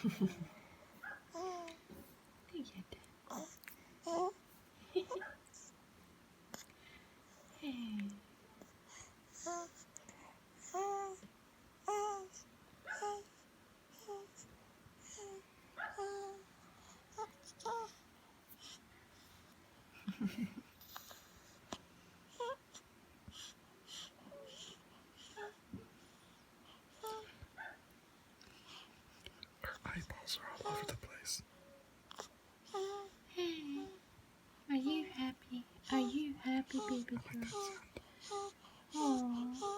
Hey. Her eyeballs are all over the place. Hey. Are you happy? Are you happy, baby I like that girl? sound. Aww.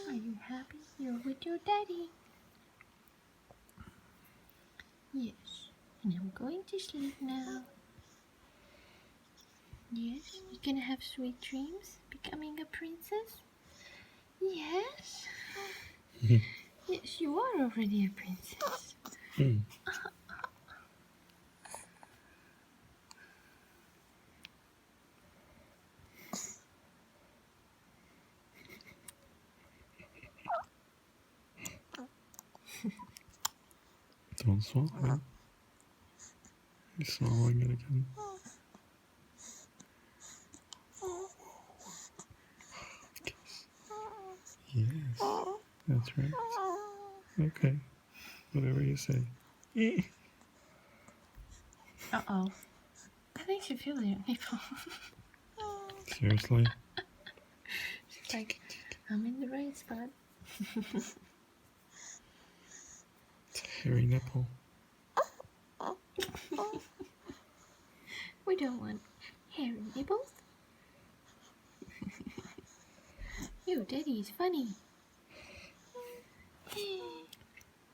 Are you happy? You're with your daddy. Yes. And I'm going to sleep now. Yes. You're gonna have sweet dreams becoming a princess? Yes. Yes, you are already a princess. Don't swallow it. You're swallowing it again. Kiss. Yes, that's right. Okay, whatever you say. Uh-oh. I think she feels your nipple. Seriously? She's like, I'm in the right spot. It's a hairy nipple. We don't want hairy nipples. Your daddy is funny.